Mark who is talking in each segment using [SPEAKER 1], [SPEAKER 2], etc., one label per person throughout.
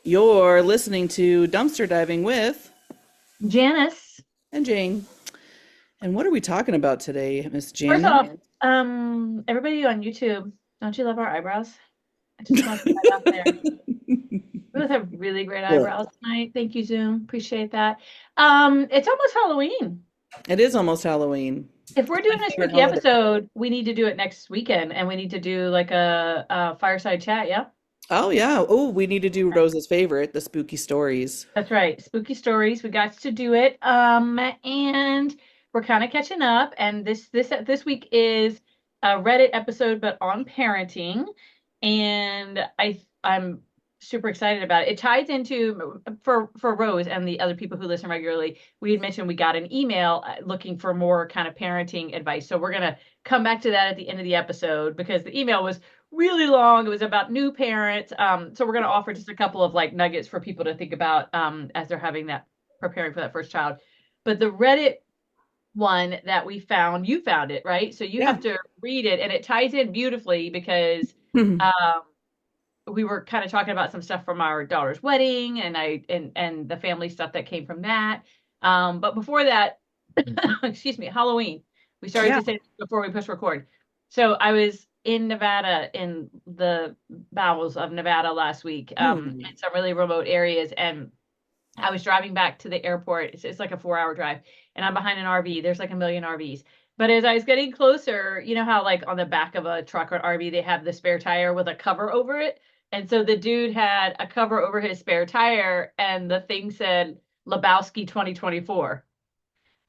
[SPEAKER 1] You're listening to Dumpster Diving with
[SPEAKER 2] Janice,
[SPEAKER 1] and Jane. And what are we talking about today, Miss
[SPEAKER 2] first
[SPEAKER 1] Janet?
[SPEAKER 2] off, everybody on YouTube, don't you love our eyebrows? I just want to put that out there. We both have really great
[SPEAKER 1] Look,
[SPEAKER 2] eyebrows tonight. Thank you, Zoom. Appreciate that. It's almost Halloween.
[SPEAKER 1] it is almost Halloween.
[SPEAKER 2] If we're doing
[SPEAKER 1] My
[SPEAKER 2] a
[SPEAKER 1] favorite
[SPEAKER 2] spooky
[SPEAKER 1] holiday.
[SPEAKER 2] episode, we need to do it next weekend, and we need to do like a fireside chat. Yeah,
[SPEAKER 1] Oh yeah. Oh, we need to do Rose's favorite, the spooky stories.
[SPEAKER 2] that's right. Spooky stories. We got to do it. And we're kind of catching up. And this week is a Reddit episode, but on parenting. And I'm super excited about it. It ties into for Rose and the other people who listen regularly. We had mentioned we got an email looking for more kind of parenting advice. So we're gonna come back to that at the end of the episode because the email was really long. It was about new parents. So we're going to offer just a couple of like nuggets for people to think about as they're having that preparing for that first child. But the Reddit one that we found, you found it, right? So you
[SPEAKER 1] Yeah.
[SPEAKER 2] have to read it, and it ties in beautifully because um, we were kind of talking about some stuff from our daughter's wedding, and the family stuff that came from that. But before that, excuse me, Halloween. We started
[SPEAKER 1] Yeah.
[SPEAKER 2] to say this before we push record. So I was in Nevada, in the bowels of Nevada last week,
[SPEAKER 1] Hmm.
[SPEAKER 2] in some really remote areas, and I was driving back to the airport. It's like a 4 hour drive, and I'm behind an RV. There's like a million RVs. But as I was getting closer, you know how like on the back of a truck or RV they have the spare tire with a cover over it, and so the dude had a cover over his spare tire, and the thing said Lebowski 2024.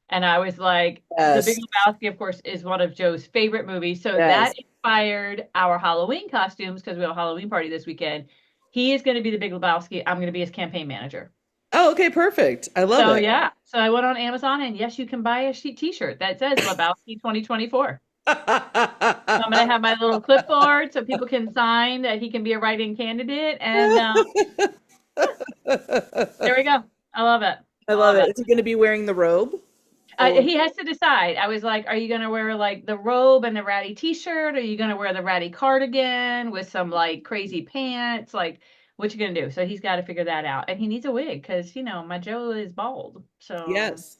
[SPEAKER 2] And I was like, The Big
[SPEAKER 1] Yes.
[SPEAKER 2] Lebowski, of course, is one of Joe's favorite movies. So
[SPEAKER 1] Yes.
[SPEAKER 2] that inspired our Halloween costumes because we have a Halloween party this weekend. He is going to be the Big Lebowski. I'm going to be his campaign manager.
[SPEAKER 1] Oh, okay, perfect. I love
[SPEAKER 2] So
[SPEAKER 1] it.
[SPEAKER 2] yeah, so I went on Amazon and yes, you can buy a sheet T-shirt that says Lebowski 2024. So I'm going to have my little clipboard so people can sign that he can be a write-in candidate. And there we go. I love it.
[SPEAKER 1] I
[SPEAKER 2] I
[SPEAKER 1] love
[SPEAKER 2] love
[SPEAKER 1] it.
[SPEAKER 2] it.
[SPEAKER 1] Is he going to be wearing the robe? Or
[SPEAKER 2] He has to decide. I was like, are you going to wear like the robe and the ratty t-shirt? Or are you going to wear the ratty cardigan with some like crazy pants? Like, what you going to do? So he's got to figure that out. And he needs a wig because, my Joe is bald. So
[SPEAKER 1] yes.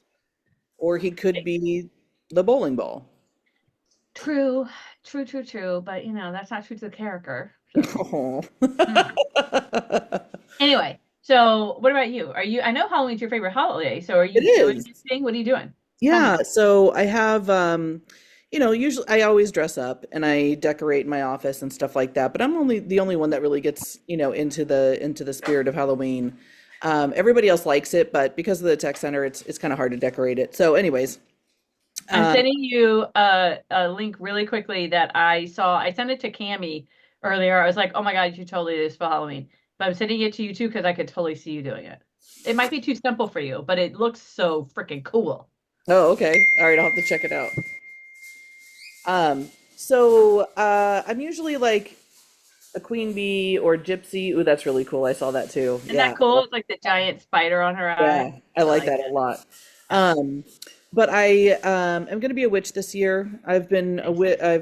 [SPEAKER 1] Or he could be the bowling ball.
[SPEAKER 2] true, true, true, true. But, that's not true to the character. So
[SPEAKER 1] Oh.
[SPEAKER 2] mm. Anyway, so what about you? I know Halloween's your favorite holiday. So are
[SPEAKER 1] It
[SPEAKER 2] you doing
[SPEAKER 1] is.
[SPEAKER 2] anything? What are you doing? Tell me.
[SPEAKER 1] Yeah, so I have usually I always dress up and I decorate my office and stuff like that, but I'm only the only one that really gets, into the spirit of Halloween. Everybody else likes it, but because of the tech center, it's kind of hard to decorate it. So anyways,
[SPEAKER 2] I'm
[SPEAKER 1] um
[SPEAKER 2] sending you a link really quickly that I saw. I sent it to Cami earlier. I was like, oh my God, you should totally do this for Halloween. But I'm sending it to you too because I could totally see you doing it. It might be too simple for you, but it looks so freaking cool.
[SPEAKER 1] oh, okay. All right, I'll have to check it out. So I'm usually like a queen bee or gypsy. Ooh, that's really cool. I saw that too.
[SPEAKER 2] Isn't
[SPEAKER 1] Yeah.
[SPEAKER 2] that cool? It's like the giant spider on her eye.
[SPEAKER 1] Yeah, I
[SPEAKER 2] I
[SPEAKER 1] like
[SPEAKER 2] like
[SPEAKER 1] that a
[SPEAKER 2] it.
[SPEAKER 1] lot. Um, but I am going to be a witch this year.
[SPEAKER 2] Nice.
[SPEAKER 1] I've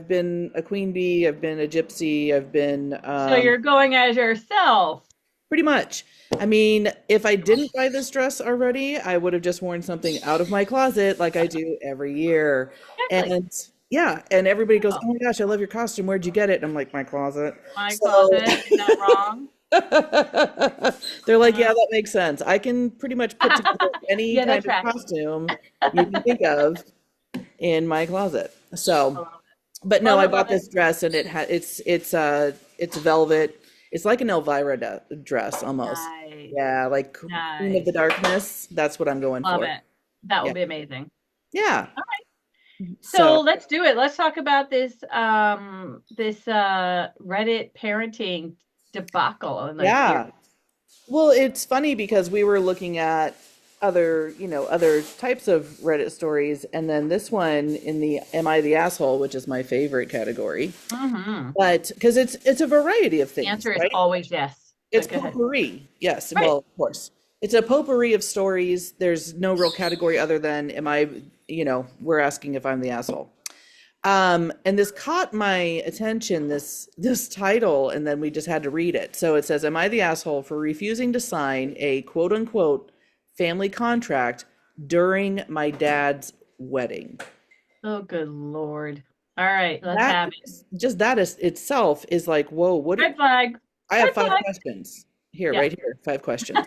[SPEAKER 1] been a queen bee, I've been a gypsy, I've been
[SPEAKER 2] So you're going as yourself.
[SPEAKER 1] pretty much. I mean, if I didn't buy this dress already, I would have just worn something out of my closet like I do every year.
[SPEAKER 2] Exactly.
[SPEAKER 1] And yeah, and everybody goes,
[SPEAKER 2] Oh,
[SPEAKER 1] "Oh my gosh, I love your costume. Where'd you get it?" And I'm like, "My closet."
[SPEAKER 2] my
[SPEAKER 1] So
[SPEAKER 2] closet. Is that wrong?
[SPEAKER 1] they're like, yeah,
[SPEAKER 2] Uh,
[SPEAKER 1] that makes sense. I can pretty much put together any
[SPEAKER 2] yeah, that
[SPEAKER 1] kind of
[SPEAKER 2] tracks.
[SPEAKER 1] costume you can think of in my closet.
[SPEAKER 2] I
[SPEAKER 1] So,
[SPEAKER 2] love it.
[SPEAKER 1] but no,
[SPEAKER 2] Love
[SPEAKER 1] I
[SPEAKER 2] it. Love
[SPEAKER 1] bought
[SPEAKER 2] it.
[SPEAKER 1] this dress and it's velvet. It's like an Elvira dress almost.
[SPEAKER 2] Nice.
[SPEAKER 1] Yeah, like Queen of the
[SPEAKER 2] Nice.
[SPEAKER 1] Darkness. That's what I'm going
[SPEAKER 2] Love
[SPEAKER 1] for.
[SPEAKER 2] it. That will
[SPEAKER 1] Yeah.
[SPEAKER 2] be amazing.
[SPEAKER 1] Yeah.
[SPEAKER 2] So
[SPEAKER 1] So,
[SPEAKER 2] let's do it. Let's talk about this Reddit parenting debacle and like
[SPEAKER 1] yeah.
[SPEAKER 2] your
[SPEAKER 1] Well, it's funny because we were looking at other types of Reddit stories, and then this one in the Am I the Asshole, which is my favorite category.
[SPEAKER 2] hmm
[SPEAKER 1] But because it's a variety of
[SPEAKER 2] the
[SPEAKER 1] things,
[SPEAKER 2] answer is
[SPEAKER 1] right?
[SPEAKER 2] always yes.
[SPEAKER 1] It's
[SPEAKER 2] But go ahead.
[SPEAKER 1] potpourri. Yes,
[SPEAKER 2] Right.
[SPEAKER 1] well, of course. It's a potpourri of stories. There's no real category other than am I, we're asking if I'm the asshole. And this caught my attention, this title, and then we just had to read it. So it says, "Am I the asshole for refusing to sign a quote unquote family contract during my dad's wedding?"
[SPEAKER 2] Oh, good Lord. All right, let's
[SPEAKER 1] That
[SPEAKER 2] have it.
[SPEAKER 1] just that is itself is like, whoa,
[SPEAKER 2] Red flag.
[SPEAKER 1] I have
[SPEAKER 2] Red
[SPEAKER 1] five
[SPEAKER 2] flag.
[SPEAKER 1] questions here,
[SPEAKER 2] Yeah.
[SPEAKER 1] right here, five questions.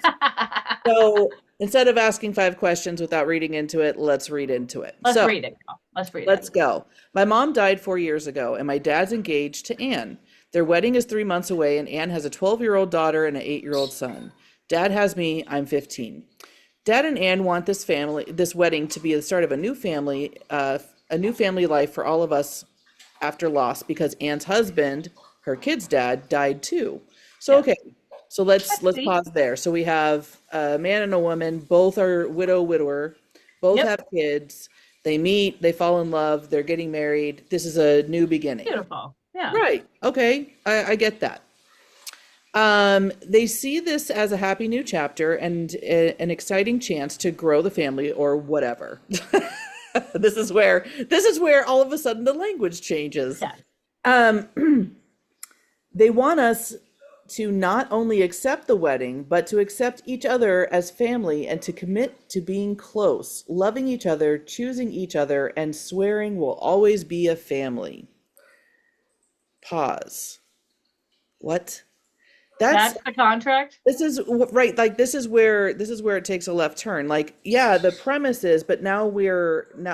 [SPEAKER 1] So instead of asking five questions without reading into it, let's read into it.
[SPEAKER 2] Let's
[SPEAKER 1] So
[SPEAKER 2] read it, girl. Let's read it.
[SPEAKER 1] let's go. My mom died 4 years ago, and my dad's engaged to Anne. Their wedding is 3 months away, and Anne has a 12-year-old daughter and an 8-year-old son. Dad has me, I'm 15. Dad and Anne want this wedding to be the start of a new family life for all of us after loss because Anne's husband, her kid's dad, died too. So
[SPEAKER 2] Yeah.
[SPEAKER 1] okay, so
[SPEAKER 2] Let's
[SPEAKER 1] let's
[SPEAKER 2] see.
[SPEAKER 1] pause there. So we have a man and a woman, both are widower, both
[SPEAKER 2] Yep.
[SPEAKER 1] have kids. They meet, they fall in love, they're getting married. This is a new beginning.
[SPEAKER 2] Beautiful. Yeah.
[SPEAKER 1] Right. Okay, I get that. They see this as a happy new chapter and an exciting chance to grow the family or whatever. This is where all of a sudden the language changes.
[SPEAKER 2] Yeah.
[SPEAKER 1] They want us to not only accept the wedding, but to accept each other as family and to commit to being close, loving each other, choosing each other, and swearing we'll always be a family. Pause. What? That's
[SPEAKER 2] That's the contract.
[SPEAKER 1] This is right, like this is where it takes a left turn. Like, yeah, the premise is, but now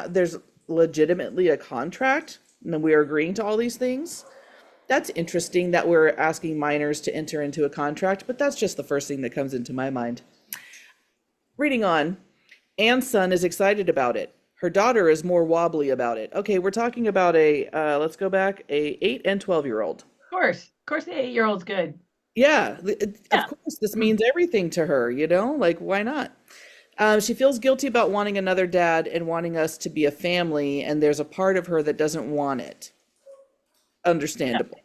[SPEAKER 1] there's legitimately a contract, and we are agreeing to all these things. That's interesting that we're asking minors to enter into a contract, but that's just the first thing that comes into my mind. Reading on, Anne's son is excited about it. Her daughter is more wobbly about it. Okay, we're talking about let's go back, a 8 and 12-year-old.
[SPEAKER 2] Of course. Of course, the 8-year-old's good.
[SPEAKER 1] Yeah, of
[SPEAKER 2] Yeah.
[SPEAKER 1] course, this means everything to her, like, why not? She feels guilty about wanting another dad and wanting us to be a family, and there's a part of her that doesn't want it.
[SPEAKER 2] Yeah.
[SPEAKER 1] Understandable.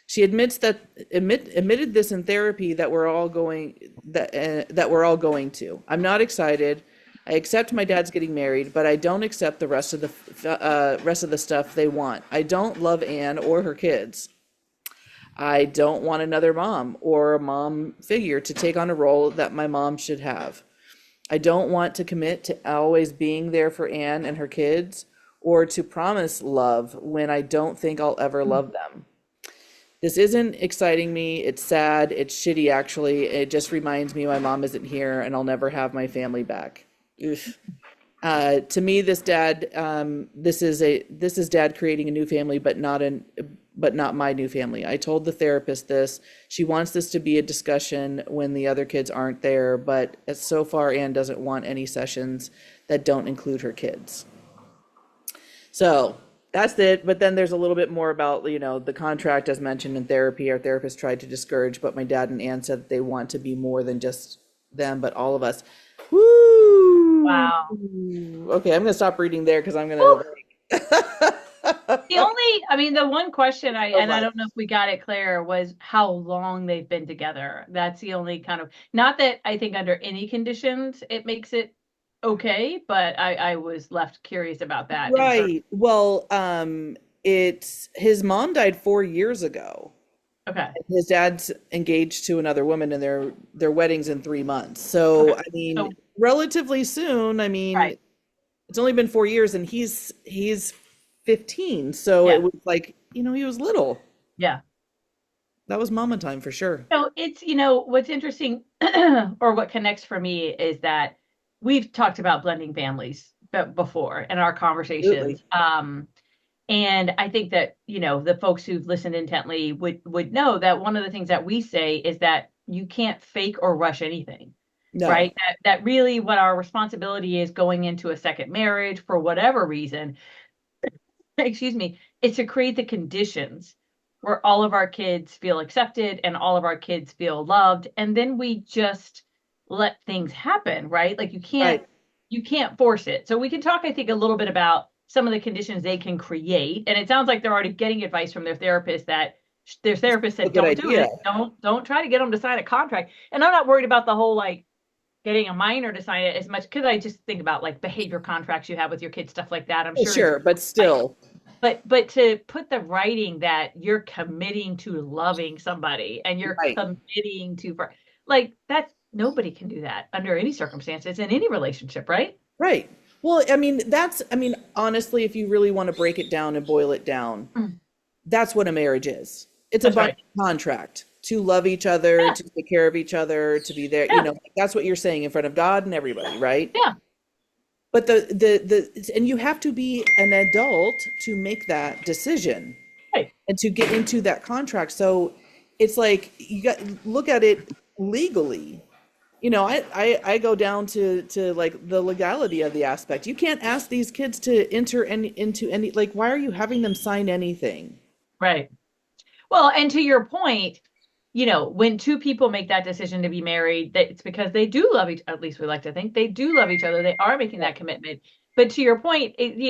[SPEAKER 1] She admitted this in therapy that we're all going to. I'm not excited. I accept my dad's getting married, but I don't accept the rest of the stuff they want. I don't love Anne or her kids. I don't want another mom or a mom figure to take on a role that my mom should have. I don't want to commit to always being there for Anne and her kids or to promise love when I don't think I'll ever love them. This isn't exciting me. It's sad. It's shitty, actually. It just reminds me my mom isn't here and I'll never have my family back. Oof. To me, this is dad creating a new family, but not my new family. I told the therapist this. She wants this to be a discussion when the other kids aren't there, but so far Anne doesn't want any sessions that don't include her kids. So that's it. But then there's a little bit more about, the contract as mentioned in therapy. Our therapist tried to discourage, but my dad and Anne said that they want to be more than just them, but all of us. Woo!
[SPEAKER 2] Wow.
[SPEAKER 1] Okay, I'm gonna stop reading there because I'm
[SPEAKER 2] Whew.
[SPEAKER 1] gonna
[SPEAKER 2] I mean, the one question
[SPEAKER 1] so
[SPEAKER 2] and I
[SPEAKER 1] much.
[SPEAKER 2] don't know if we got it clear, was how long they've been together. That's the only kind of, not that I think under any conditions it makes it okay, but I was left curious about that in terms.
[SPEAKER 1] Right. Well, it's his mom died 4 years ago.
[SPEAKER 2] Okay.
[SPEAKER 1] His dad's engaged to another woman, and their wedding's in 3 months.
[SPEAKER 2] Okay.
[SPEAKER 1] So, I mean,
[SPEAKER 2] So,
[SPEAKER 1] relatively soon. I mean,
[SPEAKER 2] right.
[SPEAKER 1] it's only been 4 years, and he's 15. So
[SPEAKER 2] Yeah.
[SPEAKER 1] it was like, he was little.
[SPEAKER 2] Yeah.
[SPEAKER 1] That was mama time for sure.
[SPEAKER 2] So it's, what's interesting or what connects for me is that we've talked about blending families before in our conversations.
[SPEAKER 1] Absolutely.
[SPEAKER 2] And I think that, the folks who've listened intently would know that one of the things that we say is that you can't fake or rush anything,
[SPEAKER 1] No.
[SPEAKER 2] right? That really what our responsibility is going into a second marriage for whatever reason, excuse me, is to create the conditions where all of our kids feel accepted and all of our kids feel loved. And then we just let things happen, right? Like
[SPEAKER 1] Right.
[SPEAKER 2] you can't force it. So we can talk, I think, a little bit about some of the conditions they can create. And it sounds like they're already getting advice from their therapist that their therapist
[SPEAKER 1] A
[SPEAKER 2] said,
[SPEAKER 1] good
[SPEAKER 2] don't do
[SPEAKER 1] idea.
[SPEAKER 2] it. Don't try to get them to sign a contract. And I'm not worried about the whole like getting a minor to sign it as much because I just think about like behavior contracts you have with your kids, stuff like that. I'm
[SPEAKER 1] Oh,
[SPEAKER 2] sure it's
[SPEAKER 1] sure, but
[SPEAKER 2] like
[SPEAKER 1] still.
[SPEAKER 2] but to put the writing that you're committing to loving somebody and you're
[SPEAKER 1] Right.
[SPEAKER 2] committing to, like, that's nobody can do that under any circumstances in any relationship, right?
[SPEAKER 1] Right. Well, I mean, honestly, if you really want to break it down and boil it down,
[SPEAKER 2] Mm.
[SPEAKER 1] that's what a marriage is. It's a
[SPEAKER 2] That's right.
[SPEAKER 1] binding contract to love each other,
[SPEAKER 2] Yeah.
[SPEAKER 1] to take care of each other, to be there.
[SPEAKER 2] Yeah.
[SPEAKER 1] That's what you're saying in front of God and everybody, right?
[SPEAKER 2] Yeah.
[SPEAKER 1] But and you have to be an adult to make that decision
[SPEAKER 2] Right.
[SPEAKER 1] and to get into that contract. So it's like you got look at it legally. I go down to like the legality of the aspect. You can't ask these kids to enter into any, like, why are you having them sign anything?
[SPEAKER 2] Right. Well, and to your point, when two people make that decision to be married, that it's because they do love each, at least we like to think they do love each other. They are making that commitment. But to your point, even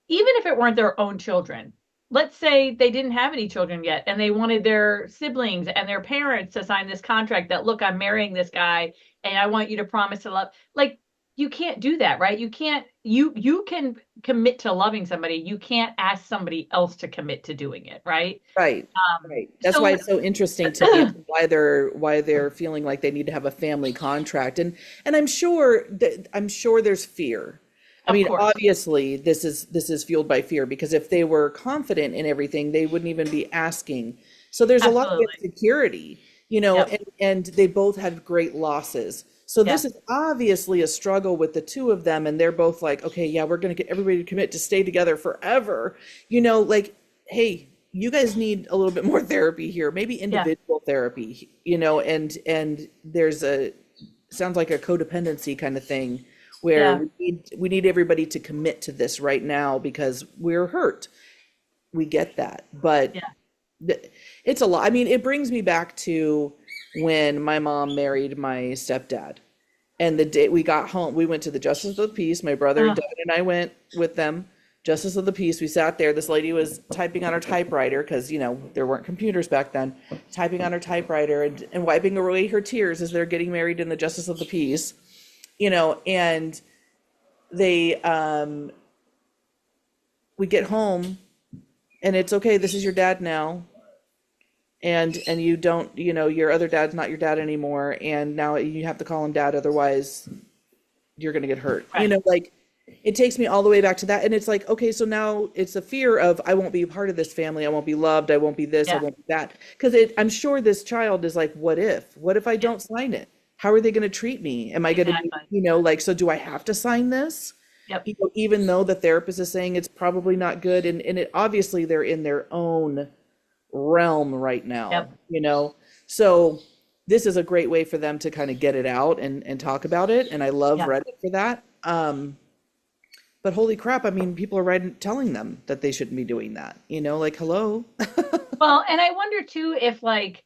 [SPEAKER 2] if it weren't their own children, let's say they didn't have any children yet and they wanted their siblings and their parents to sign this contract that, look, I'm marrying this guy and I want you to promise to love. Like, you can't do that, right? You can't, you can commit to loving somebody. You can't ask somebody else to commit to doing it, right?
[SPEAKER 1] Right.
[SPEAKER 2] Um,
[SPEAKER 1] Right. That's why
[SPEAKER 2] so
[SPEAKER 1] it's so interesting to me, why they're feeling like they need to have a family contract. And I'm sure there's fear. I
[SPEAKER 2] of
[SPEAKER 1] mean,
[SPEAKER 2] course,
[SPEAKER 1] obviously this is fueled by fear, because if they were confident in everything, they wouldn't even be asking. So there's a lot of
[SPEAKER 2] absolutely.
[SPEAKER 1] insecurity,
[SPEAKER 2] Yep.
[SPEAKER 1] and they both had great losses. So
[SPEAKER 2] Yeah.
[SPEAKER 1] this is obviously a struggle with the two of them, and they're both like, okay, yeah, we're going to get everybody to commit to stay together forever. Like, hey, you guys need a little bit more therapy here, maybe
[SPEAKER 2] Yeah.
[SPEAKER 1] individual therapy, and there's a sounds like a codependency kind of thing where
[SPEAKER 2] Yeah.
[SPEAKER 1] we need everybody to commit to this right now because we're hurt. We get that, but
[SPEAKER 2] Yeah.
[SPEAKER 1] it's a lot. I mean, it brings me back to when my mom married my stepdad. And the day we got home, we went to the Justice of the Peace. My brother
[SPEAKER 2] Uh,
[SPEAKER 1] Devin and I went with them. Justice of the Peace. We sat there. This lady was typing on her typewriter because, there weren't computers back then, typing on her typewriter and wiping away her tears as they're getting married in the Justice of the Peace. And they, we get home and it's okay. This is your dad now. And you don't, your other dad's not your dad anymore. And now you have to call him dad. Otherwise, you're going to get hurt.
[SPEAKER 2] right.
[SPEAKER 1] Like, it takes me all the way back to that. And it's like, okay, so now it's a fear of, I won't be a part of this family. I won't be loved. I won't be this. I
[SPEAKER 2] Yeah.
[SPEAKER 1] won't be that. Because I'm sure this child is like, what if? What if I
[SPEAKER 2] Yeah.
[SPEAKER 1] don't sign it? How are they going to treat me? Am I going to be,
[SPEAKER 2] Exactly.
[SPEAKER 1] like, so do I have to sign this?
[SPEAKER 2] Yep.
[SPEAKER 1] Even though the therapist is saying it's probably not good. And it obviously they're in their own realm right now,
[SPEAKER 2] Yep.
[SPEAKER 1] So this is a great way for them to kind of get it out and talk about it. And I love
[SPEAKER 2] Yeah.
[SPEAKER 1] Reddit for that. But holy crap, I mean, people are writing, telling them that they shouldn't be doing that, like, hello.
[SPEAKER 2] Well, and I wonder too if, like,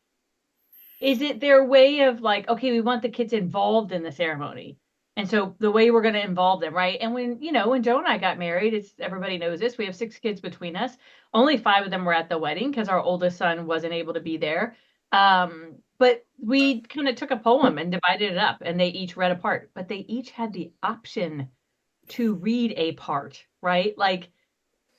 [SPEAKER 2] is it their way of, like, okay, we want the kids involved in the ceremony. And so the way we're going to involve them, right? And when Joe and I got married, it's everybody knows this. We have 6 kids between us. Only 5 of them were at the wedding because our oldest son wasn't able to be there. But we kind of took a poem and divided it up, and they each read a part, but they each had the option to read a part, right? Like,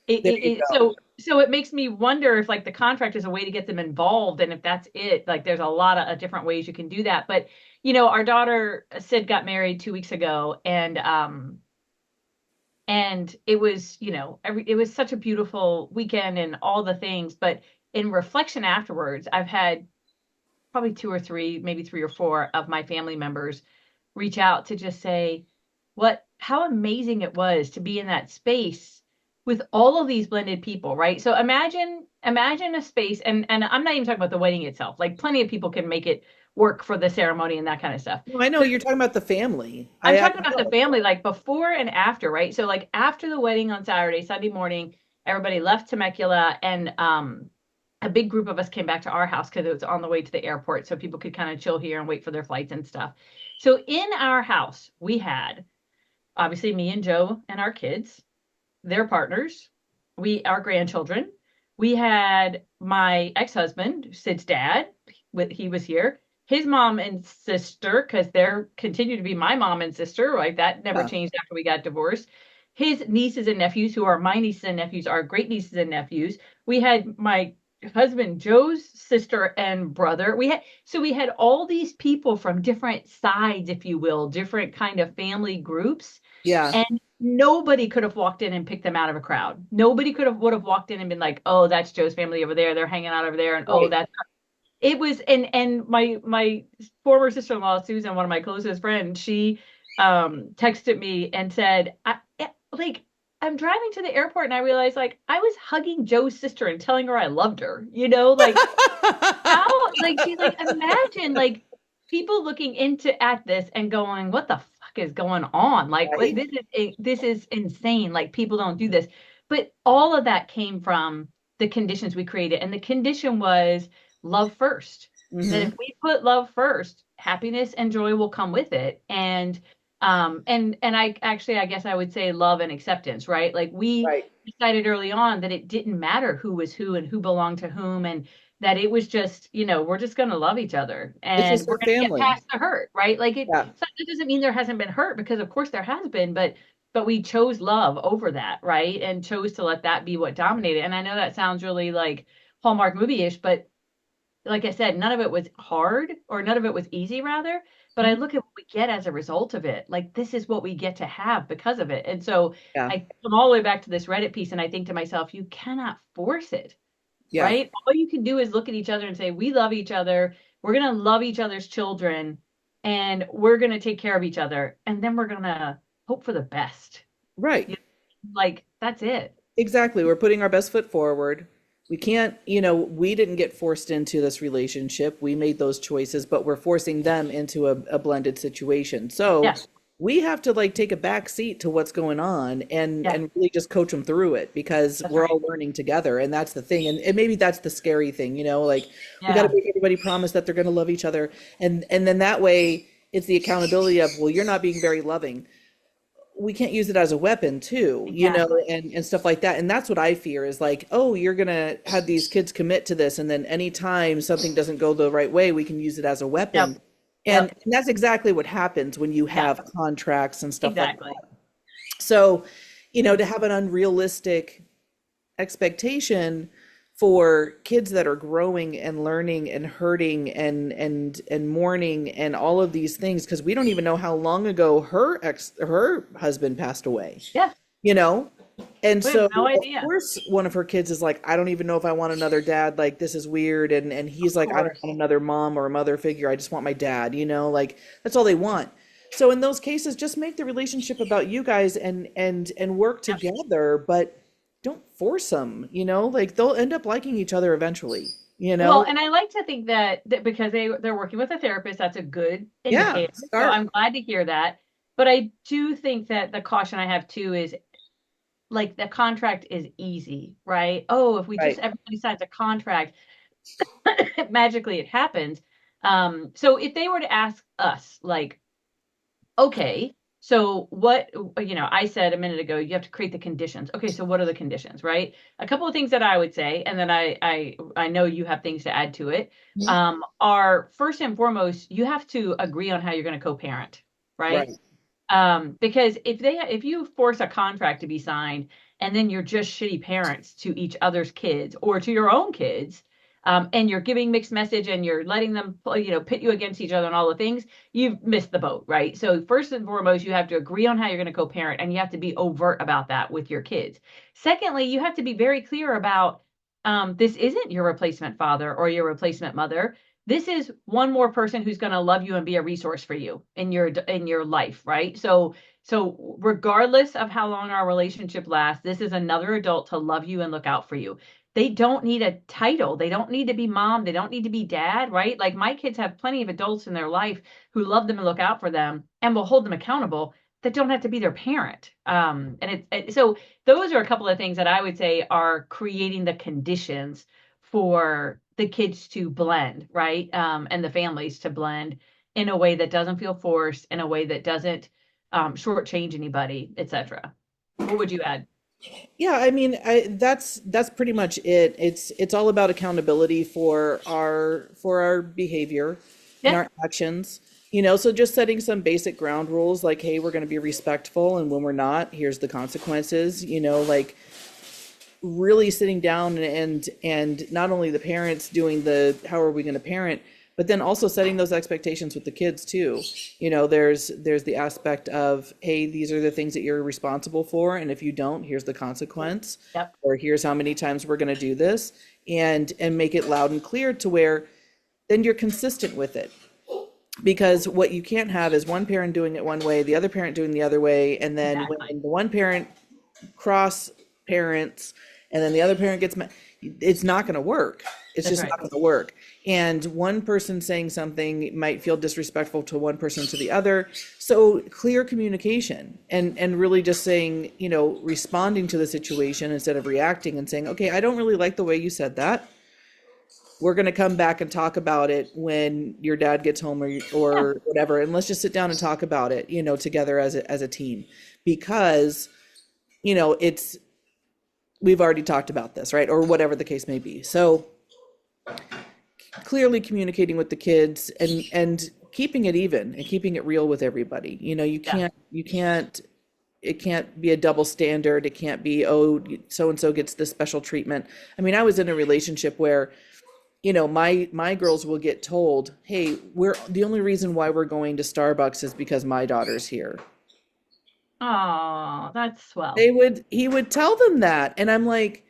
[SPEAKER 1] There you go.
[SPEAKER 2] so it makes me wonder if, like, the contract is a way to get them involved, and if that's it, like, there's a lot of different ways you can do that. But our daughter Sid got married 2 weeks ago, and it was, it was such a beautiful weekend and all the things. But in reflection afterwards, I've had probably 2 or 3, maybe 3 or 4 of my family members reach out to just say how amazing it was to be in that space with all of these blended people, right? So imagine a space, and I'm not even talking about the wedding itself. Like, plenty of people can make it work for the ceremony and that kind of stuff.
[SPEAKER 1] No, I know
[SPEAKER 2] But
[SPEAKER 1] you're talking about the family.
[SPEAKER 2] I'm
[SPEAKER 1] I
[SPEAKER 2] talking about the
[SPEAKER 1] know.
[SPEAKER 2] family, like before and after, right? So, like, after the wedding on Saturday, Sunday morning, everybody left Temecula, and a big group of us came back to our house because it was on the way to the airport, so people could kind of chill here and wait for their flights and stuff. So in our house, we had obviously me and Joe and our kids, their partners, our grandchildren. We had my ex-husband, Sid's dad, he was here. His mom and sister, because they're continue to be my mom and sister, right? That never
[SPEAKER 1] Yeah.
[SPEAKER 2] changed after we got divorced. his nieces and nephews, who are my nieces and nephews, are great nieces and nephews. We had my husband Joe's sister and brother. We had all these people from different sides, if you will, different kind of family groups,
[SPEAKER 1] Yeah.
[SPEAKER 2] and nobody could have walked in and picked them out of a crowd. Nobody could have would have walked in and been like, "Oh, that's Joe's family over there. They're hanging out over there," and "Oh,
[SPEAKER 1] Right.
[SPEAKER 2] that's." It was, and my former sister-in-law Susan, one of my closest friends, she texted me and said, like, I'm driving to the airport and I realized, like, I was hugging Joe's sister and telling her I loved her, like how, like, she's like, imagine, like, people looking into at this and going, what the fuck is going on? Like, what,
[SPEAKER 1] Right.
[SPEAKER 2] this is insane. Like, people don't do this. But all of that came from the conditions we created. And the condition was love first. That
[SPEAKER 1] Hmm.
[SPEAKER 2] if we put love first, happiness and joy will come with it. And I actually, I guess I would say love and acceptance, right? Like, we
[SPEAKER 1] Right.
[SPEAKER 2] decided early on that it didn't matter who was who and who belonged to whom, and that it was just, we're just going to love each other
[SPEAKER 1] It's
[SPEAKER 2] and
[SPEAKER 1] just
[SPEAKER 2] we're
[SPEAKER 1] a
[SPEAKER 2] going to get
[SPEAKER 1] family.
[SPEAKER 2] past the hurt, right? Like,
[SPEAKER 1] Yeah.
[SPEAKER 2] so that doesn't mean there hasn't been hurt, because of course there has been, but we chose love over that, right? And chose to let that be what dominated. And I know that sounds really like Hallmark movie-ish, but like I said, none of it was hard, or none of it was easy, rather. But I
[SPEAKER 1] Mhm.
[SPEAKER 2] look at what we get as a result of it. Like, this is what we get to have because of it. And so
[SPEAKER 1] Yeah.
[SPEAKER 2] I come all the way back to this Reddit piece, and I think to myself, you cannot force it,
[SPEAKER 1] Yeah.
[SPEAKER 2] right? All you can do is look at each other and say, we love each other. We're going to love each other's children, and we're going to take care of each other. And then we're going to hope for the best.
[SPEAKER 1] Right.
[SPEAKER 2] You Like, that's it.
[SPEAKER 1] Exactly. We're putting our best foot forward. We can't, we didn't get forced into this relationship. We made those choices, but we're forcing them into a blended situation. So
[SPEAKER 2] Yeah.
[SPEAKER 1] we have to like take a back seat to what's going on and
[SPEAKER 2] Yeah.
[SPEAKER 1] really just coach them through it because
[SPEAKER 2] That's
[SPEAKER 1] we're
[SPEAKER 2] right.
[SPEAKER 1] all learning together. And that's the thing. And maybe that's the scary thing, like we got to
[SPEAKER 2] Yeah.
[SPEAKER 1] make everybody promise that they're going to love each other. And then that way it's the accountability of, well, you're not being very loving. We can't use it as a weapon too,
[SPEAKER 2] Exactly.
[SPEAKER 1] and stuff like that. And that's what I fear is like, oh, you're gonna have these kids commit to this, and then anytime something doesn't go the right way, we can use it as a
[SPEAKER 2] Yep.
[SPEAKER 1] weapon. And
[SPEAKER 2] Yep.
[SPEAKER 1] that's exactly what happens when you
[SPEAKER 2] Yeah.
[SPEAKER 1] have contracts and stuff like
[SPEAKER 2] Exactly.
[SPEAKER 1] that. So, to have an unrealistic expectation for kids that are growing and learning and hurting and mourning and all of these things, because we don't even know how long ago her husband passed away,
[SPEAKER 2] Yeah.
[SPEAKER 1] you know and
[SPEAKER 2] We have
[SPEAKER 1] so
[SPEAKER 2] no
[SPEAKER 1] of
[SPEAKER 2] idea.
[SPEAKER 1] course one of her kids is like, I don't even know if I want another dad, like this is weird. And he's
[SPEAKER 2] Of
[SPEAKER 1] like, I don't
[SPEAKER 2] course.
[SPEAKER 1] want another mom or a mother figure, I just want my dad, like that's all they want. So in those cases, just make the relationship about you guys and work
[SPEAKER 2] Yep.
[SPEAKER 1] together, but don't force them, like they'll end up liking each other eventually,
[SPEAKER 2] Well, and I like to think that because they're working with a therapist, that's a good
[SPEAKER 1] yeah,
[SPEAKER 2] indicator. So
[SPEAKER 1] start.
[SPEAKER 2] I'm glad to hear that. But I do think that the caution I have too is, like, the contract is easy, right? Oh, if we just
[SPEAKER 1] Right.
[SPEAKER 2] everybody signs a contract, magically it happens. So if they were to ask us, like, okay, so what, I said a minute ago, you have to create the conditions. Okay, so what are the conditions, right? A couple of things that I would say, and then I know you have things to add to it,
[SPEAKER 1] Mhm.
[SPEAKER 2] are first and foremost, you have to agree on how you're going to co-parent, right?
[SPEAKER 1] Right.
[SPEAKER 2] Because if you force a contract to be signed, and then you're just shitty parents to each other's kids or to your own kids, and you're giving mixed message and you're letting them, pit you against each other and all the things, you've missed the boat, right? So first and foremost, you have to agree on how you're going to co-parent, and you have to be overt about that with your kids. Secondly, you have to be very clear about, this isn't your replacement father or your replacement mother. This is one more person who's going to love you and be a resource for you in your life, right? So regardless of how long our relationship lasts, this is another adult to love you and look out for you. They don't need a title. They don't need to be mom. They don't need to be dad, right? Like, my kids have plenty of adults in their life who love them and look out for them and will hold them accountable, that don't have to be their parent. So those are a couple of things that I would say are creating the conditions for the kids to blend, right? And the families to blend in a way that doesn't feel forced, in a way that doesn't shortchange anybody, etc. What would you add?
[SPEAKER 1] Yeah, I mean, that's pretty much it. It's all about accountability for our behavior and
[SPEAKER 2] Yeah.
[SPEAKER 1] our actions. So just setting some basic ground rules like, hey, we're going to be respectful, and when we're not, here's the consequences. Like really sitting down and not only the parents doing the how are we going to parent, but then also setting those expectations with the kids too. There's the aspect of, hey, these are the things that you're responsible for, and if you don't, here's the consequence,
[SPEAKER 2] Yep.
[SPEAKER 1] or here's how many times we're going to do this, and make it loud and clear to where then you're consistent with it. Because what you can't have is one parent doing it one way, the other parent doing the other way, and then when
[SPEAKER 2] Exactly.
[SPEAKER 1] the one parent cross parents and then the other parent gets mad, it's not going to work. It's
[SPEAKER 2] That's
[SPEAKER 1] just
[SPEAKER 2] right.
[SPEAKER 1] not going to work. And one person saying something might feel disrespectful to one person to the other. So clear communication and really just saying, responding to the situation instead of reacting and saying, okay, I don't really like the way you said that. We're going to come back and talk about it when your dad gets home,
[SPEAKER 2] Yeah.
[SPEAKER 1] or whatever. And let's just sit down and talk about it, together as a team, because, it's, we've already talked about this, right? Or whatever the case may be. So clearly communicating with the kids and keeping it even and keeping it real with everybody.
[SPEAKER 2] Yeah.
[SPEAKER 1] You can't it can't be a double standard. It can't be, oh, so and so gets this special treatment. I mean, I was in a relationship where, my girls will get told, hey, we're the only reason why we're going to Starbucks is because my daughter's here.
[SPEAKER 2] Oh, that's swell.
[SPEAKER 1] He would tell them that, and I'm like,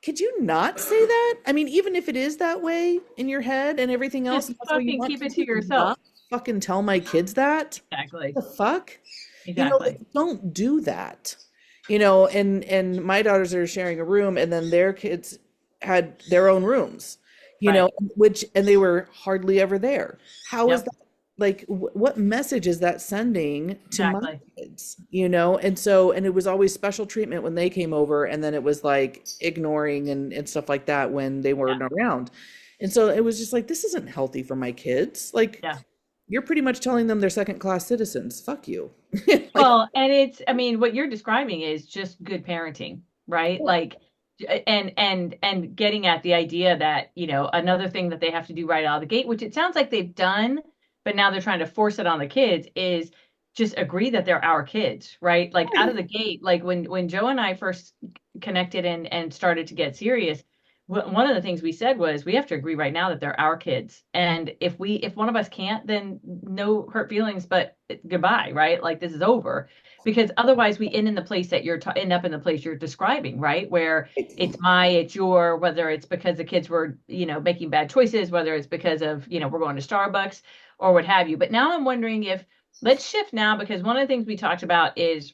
[SPEAKER 1] could you not say that? I mean, even if it is that way in your head and everything else,
[SPEAKER 2] Just
[SPEAKER 1] and that's what you
[SPEAKER 2] fucking
[SPEAKER 1] want,
[SPEAKER 2] keep
[SPEAKER 1] could
[SPEAKER 2] it to
[SPEAKER 1] you
[SPEAKER 2] yourself.
[SPEAKER 1] not fucking tell my kids that?
[SPEAKER 2] Exactly.
[SPEAKER 1] The fuck?
[SPEAKER 2] Exactly.
[SPEAKER 1] Don't do that. And my daughters are sharing a room, and then their kids had their own rooms,
[SPEAKER 2] Right.
[SPEAKER 1] and they were hardly ever there. How is
[SPEAKER 2] Yep.
[SPEAKER 1] that? Like, what message is that sending to my
[SPEAKER 2] Exactly.
[SPEAKER 1] kids? And it was always special treatment when they came over, and then it was like ignoring and stuff like that when they
[SPEAKER 2] Yeah.
[SPEAKER 1] weren't around. And so it was just like, this isn't healthy for my kids. Like,
[SPEAKER 2] Yeah.
[SPEAKER 1] you're pretty much telling them they're second class citizens. Fuck you. Like,
[SPEAKER 2] Well, and I mean, what you're describing is just good parenting, right? Like, and getting at the idea that, another thing that they have to do right out of the gate, which it sounds like they've done, but now they're trying to force it on the kids, is just agree that they're our kids, right? Like out of the gate, like when Joe and I first connected and started to get serious, one of the things we said was we have to agree right now that they're our kids, and if one of us can't, then no hurt feelings, but goodbye, right? Like this is over, because otherwise we end in the place that end up in the place you're describing, right? Where it's your, whether it's because the kids were, making bad choices, whether it's because of, we're going to Starbucks or what have you. But now I'm wondering if let's shift now, because one of the things we talked about is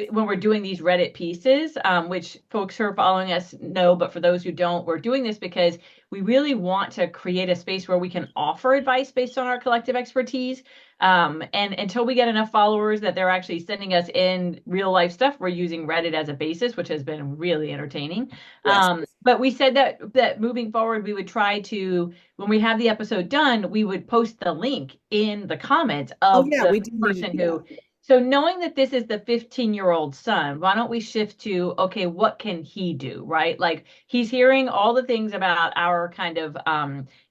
[SPEAKER 2] when we're doing these Reddit pieces, which folks who are following us know, but for those who don't, we're doing this because we really want to create a space where we can offer advice based on our collective expertise. And until we get enough followers that they're actually sending us in real life stuff, we're using Reddit as a basis, which has been really entertaining.
[SPEAKER 1] yes.
[SPEAKER 2] But we said that moving forward, we would try to, when we have the episode done, we would post the link in the comments
[SPEAKER 1] Oh
[SPEAKER 2] of
[SPEAKER 1] yeah,
[SPEAKER 2] the
[SPEAKER 1] we do need to
[SPEAKER 2] person
[SPEAKER 1] do that.
[SPEAKER 2] who. So knowing that this is the 15-year-old son, why don't we shift to, okay, what can he do, right? Like he's hearing all the things about our kind of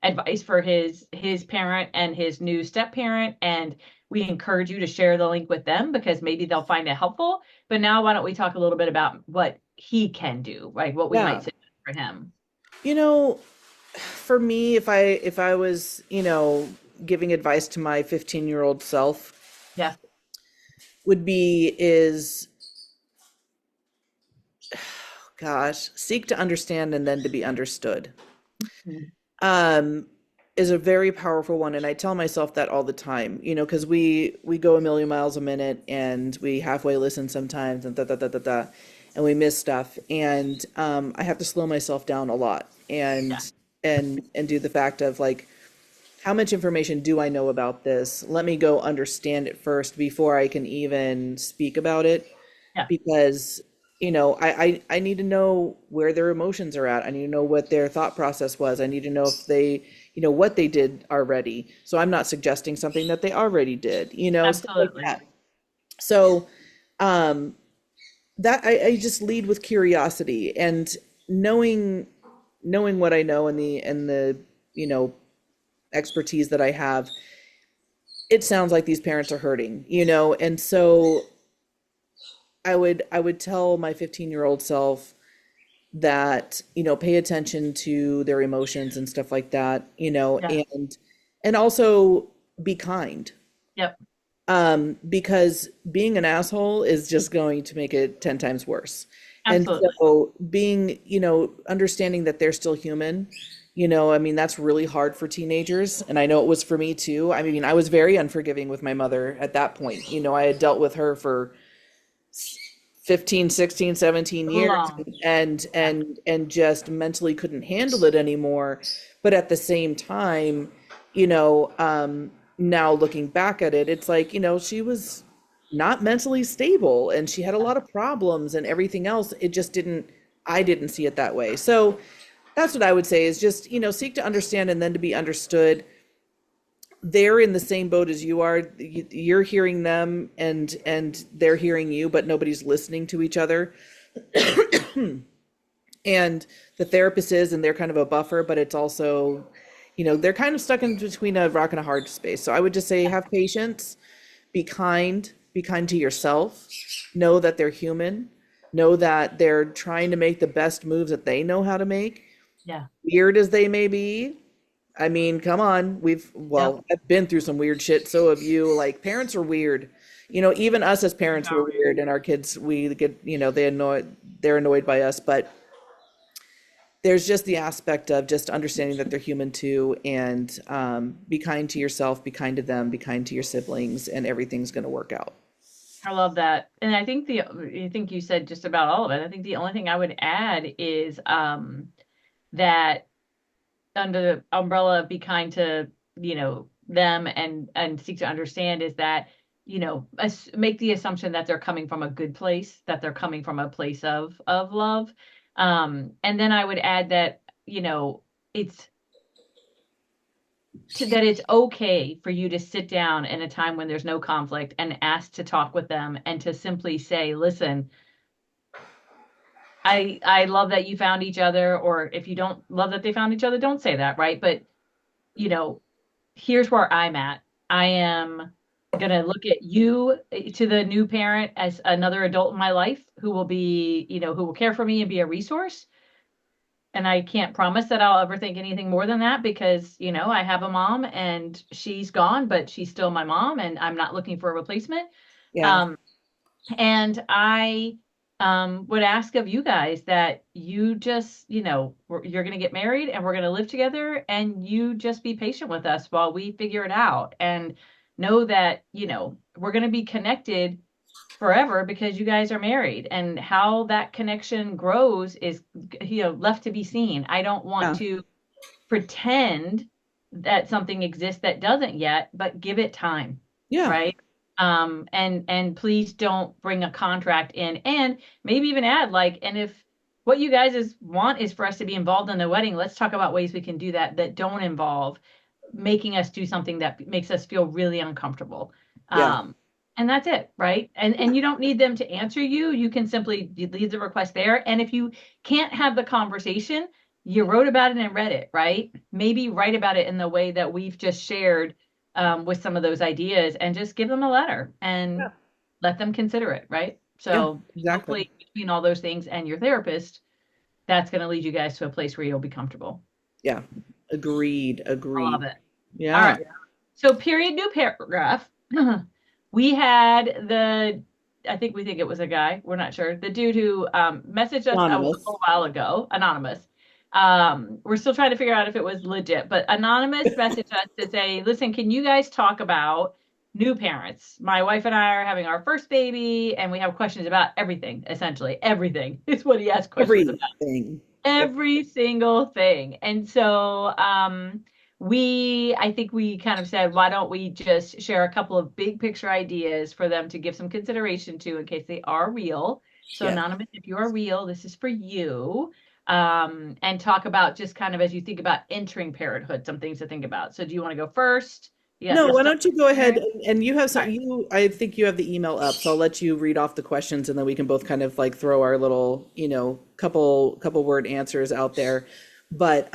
[SPEAKER 2] advice for his parent and his new step parent, and we encourage you to share the link with them because maybe they'll find it helpful. But now why don't we talk a little bit about what he can do, right? What we might
[SPEAKER 1] Yeah.
[SPEAKER 2] suggest for him.
[SPEAKER 1] You know, for me, if I was, giving advice to my 15-year-old self,
[SPEAKER 2] Yeah.
[SPEAKER 1] would be is, gosh, seek to understand and then to be understood.
[SPEAKER 2] Mhm.
[SPEAKER 1] Um, is a very powerful one, and I tell myself that all the time, because we go a million miles a minute and we halfway listen sometimes and and we miss stuff, and I have to slow myself down a lot
[SPEAKER 2] Yeah.
[SPEAKER 1] and do the fact of like, how much information do I know about this? Let me go understand it first before I can even speak about it,
[SPEAKER 2] Yeah.
[SPEAKER 1] because I need to know where their emotions are at. I need to know what their thought process was. I need to know if they, what they did already, so I'm not suggesting something that they already did, stuff like
[SPEAKER 2] Absolutely.
[SPEAKER 1] that. So um that I just lead with curiosity and knowing what I know and the you know expertise that I have, it sounds like these parents are hurting, and so I would tell my 15-year-old self that, pay attention to their emotions and stuff like that,
[SPEAKER 2] Yeah.
[SPEAKER 1] and also be kind.
[SPEAKER 2] Yep.
[SPEAKER 1] Because being an asshole is just going to make it 10 times worse. And
[SPEAKER 2] Absolutely.
[SPEAKER 1] so being, understanding that they're still human, I mean, that's really hard for teenagers. And I know it was for me too. I mean, I was very unforgiving with my mother at that point. I had dealt with her for 15, 16, 17
[SPEAKER 2] So
[SPEAKER 1] years
[SPEAKER 2] long. Yeah.
[SPEAKER 1] and just mentally couldn't handle it anymore. But at the same time, now looking back at it, it's like, she was not mentally stable and she had a lot of problems and everything else. It just didn't, I didn't see it that way. So that's what I would say is just, seek to understand and then to be understood. They're in the same boat as you are. You're hearing them and they're hearing you, but nobody's listening to each other. And the therapist is, and they're kind of a buffer, but it's also, they're kind of stuck in between a rock and a hard space. So I would just say have patience, be kind to yourself, know that they're human, know that they're trying to make the best moves that they know how to make,
[SPEAKER 2] Yeah.
[SPEAKER 1] weird as they may be. I mean, come on.
[SPEAKER 2] Yep.
[SPEAKER 1] I've been through some weird shit. So have you. Like, parents are weird. Even us as parents were weird, and our kids, we get, they're annoyed by us. But there's just the aspect of just understanding that they're human too, and be kind to yourself, be kind to them, be kind to your siblings, and everything's going to work out.
[SPEAKER 2] I love that. And I think you said just about all of it. I think the only thing I would add is that under the umbrella of be kind to, them and seek to understand is that, make the assumption that they're coming from a good place, that they're coming from a place of love. And then I would add that, it's that it's okay for you to sit down in a time when there's no conflict and ask to talk with them and to simply say, listen, I love that you found each other, or if you don't love that they found each other, don't say that, right? But you know, here's where I'm at. I am gonna look at you to the new parent as another adult in my life who will be, who will care for me and be a resource. And I can't promise that I'll ever think anything more than that because, I have a mom and she's gone, but she's still my mom and I'm not looking for a replacement.
[SPEAKER 1] Yeah.
[SPEAKER 2] Um, and I would ask of you guys that you just, you're going to get married and we're going to live together and you just be patient with us while we figure it out and know that, we're going to be connected forever because you guys are married and how that connection grows is, left to be seen. I don't want
[SPEAKER 1] Yeah.
[SPEAKER 2] to pretend that something exists that doesn't yet, but give it time,
[SPEAKER 1] Yeah.
[SPEAKER 2] right? And please don't bring a contract in, and maybe even add like, and if what you guys want is for us to be involved in the wedding, let's talk about ways we can do that that don't involve making us do something that makes us feel really uncomfortable.
[SPEAKER 1] Yeah.
[SPEAKER 2] And that's it, right? And you don't need them to answer you. You can simply leave the request there. And if you can't have the conversation, you wrote about it and read it, right? Maybe write about it in the way that we've just shared with some of those ideas and just give them a letter and
[SPEAKER 1] Yeah.
[SPEAKER 2] let them consider it, right?
[SPEAKER 1] Yeah.
[SPEAKER 2] So
[SPEAKER 1] Exactly.
[SPEAKER 2] hopefully between all those things and your therapist, that's going to lead you guys to a place where you'll be comfortable.
[SPEAKER 1] Yeah. Agreed.
[SPEAKER 2] I love
[SPEAKER 1] Agreed.
[SPEAKER 2] it. All
[SPEAKER 1] Yeah.
[SPEAKER 2] right. So period, new paragraph. We had I think we think it was a guy. We're not sure. The dude who messaged us a
[SPEAKER 1] Anonymous.
[SPEAKER 2] little while ago, anonymous. We're still trying to figure out if it was legit, but anonymous messaged us to say, listen, can you guys talk about new parents? My wife and I are having our first baby, and we have questions about everything, essentially. Everything is what he asked questions about.
[SPEAKER 1] Everything.
[SPEAKER 2] Every single thing. And so I think we kind of said, why don't we just share a couple of big picture ideas for them to give some consideration to in case they are real. So
[SPEAKER 1] Yeah.
[SPEAKER 2] anonymous, if you are real, this is for you. And talk about just kind of as you think about entering parenthood, some things to think about. So do you want to go first? Yeah,
[SPEAKER 1] No,
[SPEAKER 2] you'll
[SPEAKER 1] why
[SPEAKER 2] start.
[SPEAKER 1] don't you go ahead
[SPEAKER 2] Mary?
[SPEAKER 1] and you have
[SPEAKER 2] All
[SPEAKER 1] some,
[SPEAKER 2] right.
[SPEAKER 1] I think you have the email up, so I'll let you read off the questions and then we can both kind of like throw our little, couple word answers out there. But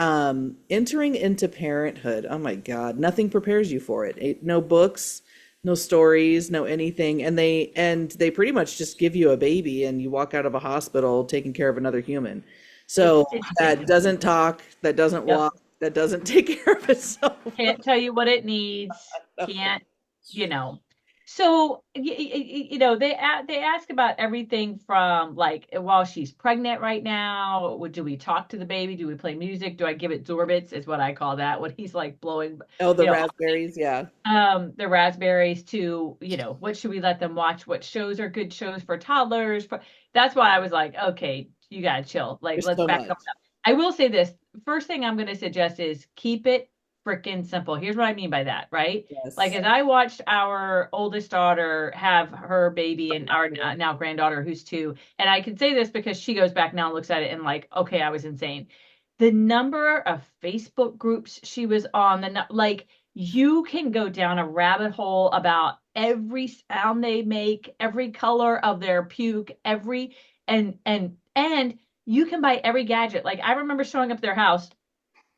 [SPEAKER 1] entering into parenthood, oh my God, nothing prepares you for it. No books, no stories, no anything. And they pretty much just give you a baby and you walk out of a hospital taking care of another human. So
[SPEAKER 2] It's
[SPEAKER 1] that
[SPEAKER 2] crazy.
[SPEAKER 1] doesn't talk, that doesn't
[SPEAKER 2] Yep.
[SPEAKER 1] walk, that doesn't take care of itself.
[SPEAKER 2] Can't tell you what it needs. Can't, you know. So, they ask about everything from like while she's pregnant right now, do we talk to the baby? Do we play music? Do I give it Zorbits is what I call that. When he's like blowing,
[SPEAKER 1] Oh, the
[SPEAKER 2] you know,
[SPEAKER 1] raspberries, yeah.
[SPEAKER 2] the raspberries to, what should we let them watch? What shows are good shows for toddlers? That's why I was like, okay, you gotta chill. Like,
[SPEAKER 1] There's
[SPEAKER 2] let's
[SPEAKER 1] so
[SPEAKER 2] back up.
[SPEAKER 1] much.
[SPEAKER 2] I will say this. First thing I'm going to suggest is keep it freaking simple. Here's what I mean by that, right? Like,
[SPEAKER 1] Yes.
[SPEAKER 2] as I watched our oldest daughter have her baby and our now granddaughter, who's 2, and I can say this because she goes back now and looks at it and like, okay, I was insane. The number of Facebook groups she was on, like, you can go down a rabbit hole about every sound they make, every color of their puke, and you can buy every gadget. Like, I remember showing up at their house.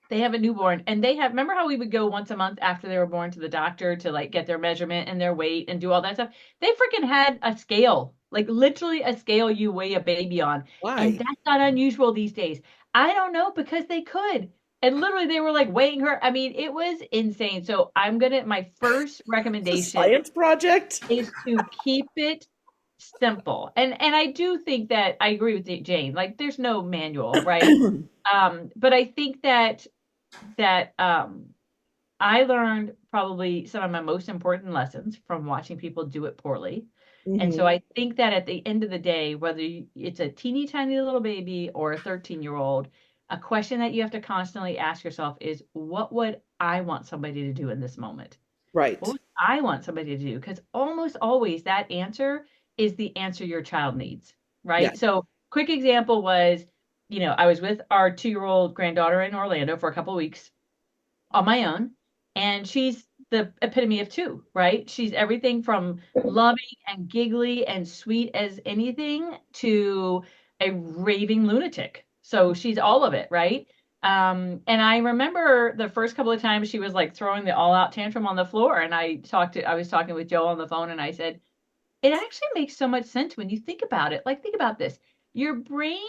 [SPEAKER 2] They have a newborn and remember how we would go once a month after they were born to the doctor to like get their measurement and their weight and do all that stuff. They freaking had a scale, like literally a scale you weigh a baby on. And
[SPEAKER 1] Why?
[SPEAKER 2] that's not unusual these days. I don't know, because they could. And literally they were like weighing her. I mean, it was insane. So my first
[SPEAKER 1] It's a
[SPEAKER 2] recommendation
[SPEAKER 1] science project.
[SPEAKER 2] is to keep it simple. And I do think that I agree with Jane. Like, there's no manual, right? But I think that I learned probably some of my most important lessons from watching people do it poorly. And so
[SPEAKER 1] Hmm.
[SPEAKER 2] I think that at the end of the day, whether it's a teeny tiny little baby or a 13-year-old, a question that you have to constantly ask yourself is, what would I want somebody to do in this moment? What
[SPEAKER 1] Right.
[SPEAKER 2] would I want somebody to do? Because almost always that answer is the answer your child needs,
[SPEAKER 1] Yeah.
[SPEAKER 2] right? So, quick example was, I was with our 2-year-old granddaughter in Orlando for a couple of weeks on my own, and she's the epitome of 2, right? She's everything from loving and giggly and sweet as anything to a raving lunatic. So she's all of it, right? And I remember the first couple of times she was like throwing the all out tantrum on the floor, and I was talking with Joe on the phone, and I said, it actually makes so much sense when you think about it. Like, think about this. Your brain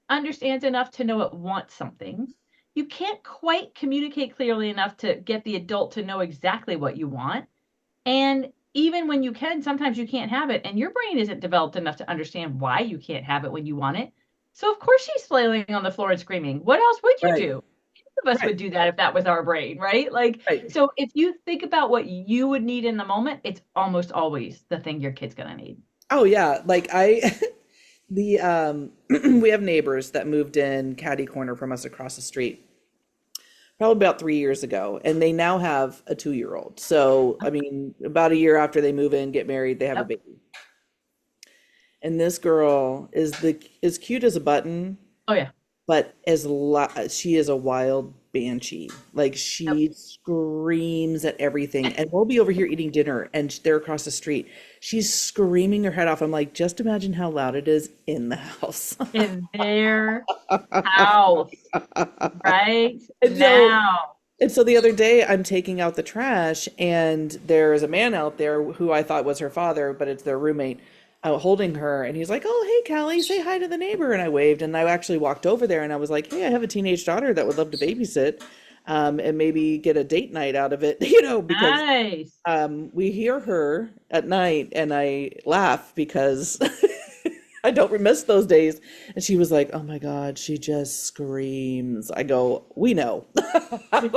[SPEAKER 2] understands enough to know it wants something. You can't quite communicate clearly enough to get the adult to know exactly what you want. And even when you can, sometimes you can't have it. And your brain isn't developed enough to understand why you can't have it when you want it. So, of course, she's flailing on the floor and screaming. What else would you
[SPEAKER 1] Right.
[SPEAKER 2] do? Of us
[SPEAKER 1] Right.
[SPEAKER 2] would do that if that was our brain, right? Like,
[SPEAKER 1] Right.
[SPEAKER 2] so if you think about what you would need in the moment, it's almost always the thing your kid's gonna need.
[SPEAKER 1] Oh yeah. Like the we have neighbors that moved in catty corner from us across the street probably about 3 years ago, and they now have a 2-year-old. So I mean, about a year after they move in, get married, they have a
[SPEAKER 2] Yep.
[SPEAKER 1] baby. And this girl is the as cute as a button,
[SPEAKER 2] Oh yeah.
[SPEAKER 1] but she is a wild banshee. Like
[SPEAKER 2] Yep.
[SPEAKER 1] she screams at everything. And we'll be over here eating dinner and they're across the street. She's screaming her head off. I'm like, just imagine how loud it is in the house.
[SPEAKER 2] In their house right
[SPEAKER 1] And so
[SPEAKER 2] now.
[SPEAKER 1] and so the other day I'm taking out the trash and there's a man out there who I thought was her father, but it's their roommate holding her. And he's like, "Oh, hey, Callie, say hi to the neighbor." And I waved and I actually walked over there and I was like, "Hey, I have a teenage daughter that would love to babysit and maybe get a date night out of it," because
[SPEAKER 2] Nice.
[SPEAKER 1] we hear her at night and I laugh because I don't miss those days. And she was like, "Oh my God, she just screams." I go, "We know."
[SPEAKER 2] We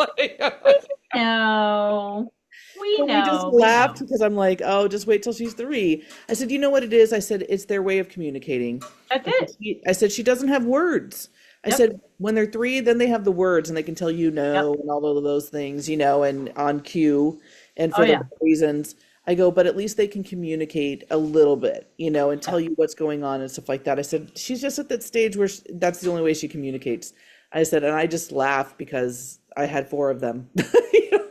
[SPEAKER 2] know. We
[SPEAKER 1] But we just
[SPEAKER 2] know. We
[SPEAKER 1] laughed
[SPEAKER 2] know.
[SPEAKER 1] because I'm like, "Oh, just wait till she's 3." I said, "You know what it is?" I said, "It's their way of communicating."
[SPEAKER 2] That's it.
[SPEAKER 1] I said, "She doesn't have words." I
[SPEAKER 2] Yep.
[SPEAKER 1] said, "When they're 3, then they have the words and they can tell you
[SPEAKER 2] Yep.
[SPEAKER 1] no and all of those things, and on cue and
[SPEAKER 2] Oh
[SPEAKER 1] for the
[SPEAKER 2] yeah.
[SPEAKER 1] right reasons." I go, "But at least they can communicate a little bit, and tell
[SPEAKER 2] Yep.
[SPEAKER 1] you what's going on and stuff like that." I said, "She's just at that stage where that's the only way she communicates." I said, and I just laughed because I had 4 of them.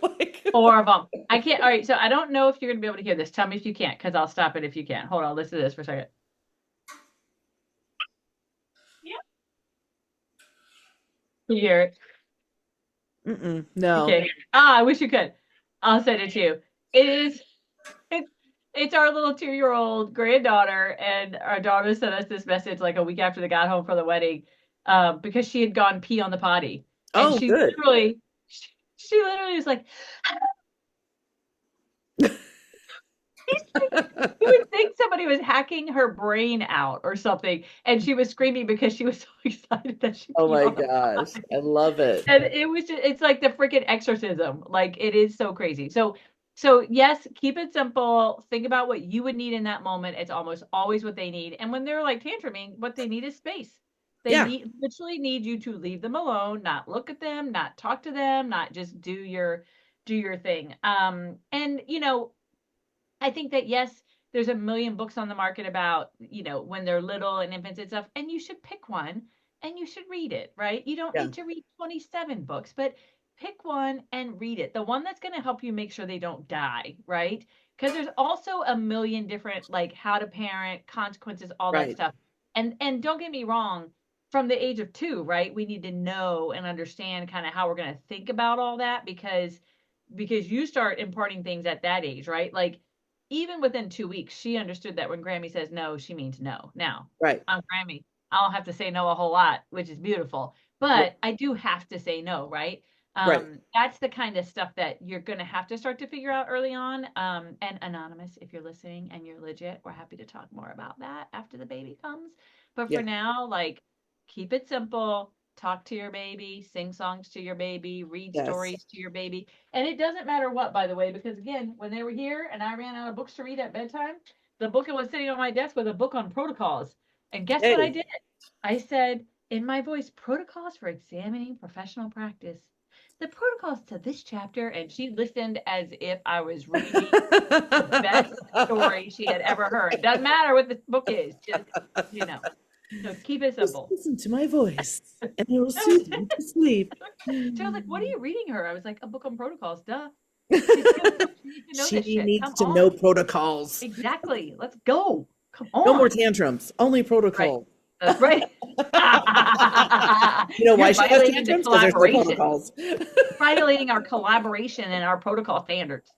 [SPEAKER 1] Like,
[SPEAKER 2] 4 of them. I can't. All right. So I don't know if you're gonna be able to hear this. Tell me if you can't, because I'll stop it if you can. Hold on. Listen to this for a second. Yeah. Can you hear it?
[SPEAKER 1] Mm-mm,
[SPEAKER 2] You
[SPEAKER 1] no.
[SPEAKER 2] can't. Ah, I wish you could. I'll send it to you. It is. It's it's our little 2-year-old granddaughter, and our daughter sent us this message like a week after they got home from the wedding, because she had gone pee on the potty, and
[SPEAKER 1] Oh, good.
[SPEAKER 2] she literally was like, you would think somebody was hacking her brain out or something, and she was screaming because she was so excited that she
[SPEAKER 1] Oh
[SPEAKER 2] peed
[SPEAKER 1] my
[SPEAKER 2] on the
[SPEAKER 1] gosh.
[SPEAKER 2] potty.
[SPEAKER 1] I love it.
[SPEAKER 2] And it was just, it's like the freaking exorcism. Like it is so crazy. So yes, keep it simple. Think about what you would need in that moment. It's almost always what they need. And when they're like tantruming, what they need is space. They
[SPEAKER 1] Yeah.
[SPEAKER 2] need literally need you to leave them alone, not look at them, not talk to them, not just do your thing. And I think that yes, there's a million books on the market about, when they're little and infants and stuff, and you should pick one and you should read it, right? You don't
[SPEAKER 1] Yeah.
[SPEAKER 2] need to read 27 books, but pick one and read it. The one that's going to help you make sure they don't die, right? Because there's also a million different like how to parent, consequences, all that
[SPEAKER 1] Right.
[SPEAKER 2] stuff. And don't get me wrong, from the age of 2, right? We need to know and understand kind of how we're going to think about all that because you start imparting things at that age, right? Like even within 2 weeks, she understood that when Grammy says no, she means no. Now,
[SPEAKER 1] Right.
[SPEAKER 2] I'm Grammy. I don't have to say no a whole lot, which is beautiful.
[SPEAKER 1] Yep.
[SPEAKER 2] But I do have to say no, right?
[SPEAKER 1] Right.
[SPEAKER 2] That's the kind of stuff that you're going to have to start to figure out early on. And Anonymous, if you're listening and you're legit, we're happy to talk more about that after the baby comes. But for
[SPEAKER 1] Yeah.
[SPEAKER 2] now, like, keep it simple. Talk to your baby, sing songs to your baby, read
[SPEAKER 1] Yes.
[SPEAKER 2] stories to your baby. And it doesn't matter what, by the way, because again, when they were here and I ran out of books to read at bedtime, the book that was sitting on my desk was a book on protocols. And guess what I
[SPEAKER 1] Hey.
[SPEAKER 2] did? I said in my voice, protocols for examining professional practice. The protocols to this chapter, and she listened as if I was reading the best story she had ever heard. Doesn't matter what the book is, just, you know. So keep it
[SPEAKER 1] Just
[SPEAKER 2] simple.
[SPEAKER 1] listen to my voice and it will soothe you to sleep.
[SPEAKER 2] She was like, "What are you reading her?" I was like, "A book on protocols, duh." She needs to know
[SPEAKER 1] She
[SPEAKER 2] this shit.
[SPEAKER 1] needs
[SPEAKER 2] Come
[SPEAKER 1] to know
[SPEAKER 2] on.
[SPEAKER 1] protocols.
[SPEAKER 2] Exactly. Let's go. Come
[SPEAKER 1] No more
[SPEAKER 2] on.
[SPEAKER 1] tantrums, only
[SPEAKER 2] Right.
[SPEAKER 1] protocol.
[SPEAKER 2] That's right.
[SPEAKER 1] You know why
[SPEAKER 2] You're
[SPEAKER 1] she has
[SPEAKER 2] violating the
[SPEAKER 1] tantrums? Because there's no
[SPEAKER 2] collaboration,
[SPEAKER 1] protocols.
[SPEAKER 2] violating our collaboration and our protocol standards.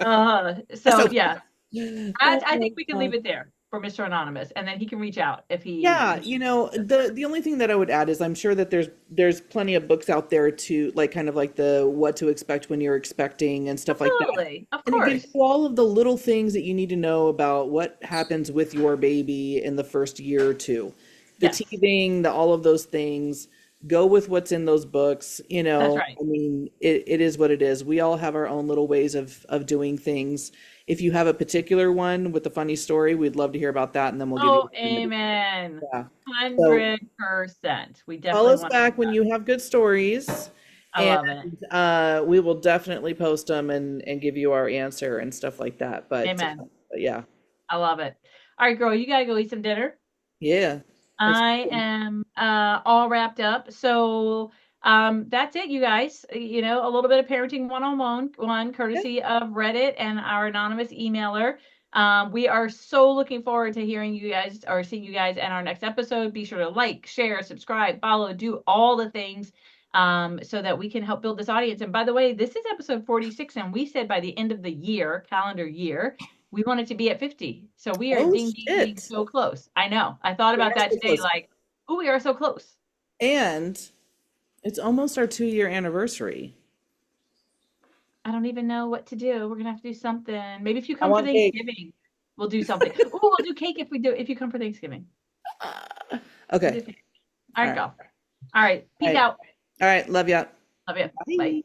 [SPEAKER 2] So
[SPEAKER 1] So,
[SPEAKER 2] yeah, I think
[SPEAKER 1] oh,
[SPEAKER 2] we can leave
[SPEAKER 1] God.
[SPEAKER 2] it there for Mr. Anonymous, and then he can reach out if
[SPEAKER 1] Yeah,
[SPEAKER 2] he.
[SPEAKER 1] the only thing that I would add is I'm sure that there's plenty of books out there to like kind of like the what to expect when you're expecting and stuff like that.
[SPEAKER 2] Absolutely, of
[SPEAKER 1] And it gives
[SPEAKER 2] course.
[SPEAKER 1] you all of the little things that you need to know about what happens with your baby in the first year or two. The
[SPEAKER 2] Yes,
[SPEAKER 1] teething, the all of those things. Go with what's in those books.
[SPEAKER 2] that's right.
[SPEAKER 1] I mean, it is what it is. We all have our own little ways of doing things. If you have a particular one with a funny story, we'd love to hear about that, and then we'll give you
[SPEAKER 2] Oh,
[SPEAKER 1] a minute.
[SPEAKER 2] amen.
[SPEAKER 1] Yeah. So
[SPEAKER 2] 100%. We
[SPEAKER 1] call
[SPEAKER 2] definitely
[SPEAKER 1] us
[SPEAKER 2] want to
[SPEAKER 1] back
[SPEAKER 2] hear
[SPEAKER 1] when
[SPEAKER 2] that.
[SPEAKER 1] you have good stories,
[SPEAKER 2] I
[SPEAKER 1] and
[SPEAKER 2] love it.
[SPEAKER 1] we will definitely post them and give you our answer and stuff like that.
[SPEAKER 2] Amen.
[SPEAKER 1] But yeah,
[SPEAKER 2] I love it. All right, girl, you gotta go eat some dinner.
[SPEAKER 1] yeah.
[SPEAKER 2] I am all wrapped up. So that's it, you guys. A little bit of parenting one
[SPEAKER 1] Yeah.
[SPEAKER 2] courtesy of Reddit and our anonymous emailer. We are so looking forward to hearing you guys or seeing you guys in our next episode. Be sure to like, share, subscribe, follow, do all the things so that we can help build this audience. And by the way, this is episode 46, and we said by the end of the year, calendar year, we want it to be at 50. So we are
[SPEAKER 1] Oh
[SPEAKER 2] ding, ding, ding,
[SPEAKER 1] shit.
[SPEAKER 2] so close. I know. I thought
[SPEAKER 1] We
[SPEAKER 2] about
[SPEAKER 1] are
[SPEAKER 2] that
[SPEAKER 1] so
[SPEAKER 2] today,
[SPEAKER 1] close.
[SPEAKER 2] like, oh, we are so close.
[SPEAKER 1] And it's almost our 2 year anniversary.
[SPEAKER 2] I don't even know what to do. We're gonna have to do something. Maybe if you
[SPEAKER 1] I
[SPEAKER 2] come for
[SPEAKER 1] want cake.
[SPEAKER 2] Thanksgiving, we'll do something. Oh, we'll do cake if you come for Thanksgiving. We'll
[SPEAKER 1] Okay.
[SPEAKER 2] do cake. All
[SPEAKER 1] All
[SPEAKER 2] right,
[SPEAKER 1] right.
[SPEAKER 2] go. All right.
[SPEAKER 1] All
[SPEAKER 2] Peace
[SPEAKER 1] right.
[SPEAKER 2] out.
[SPEAKER 1] All right. Love ya.
[SPEAKER 2] Love you. Bye.
[SPEAKER 1] Bye.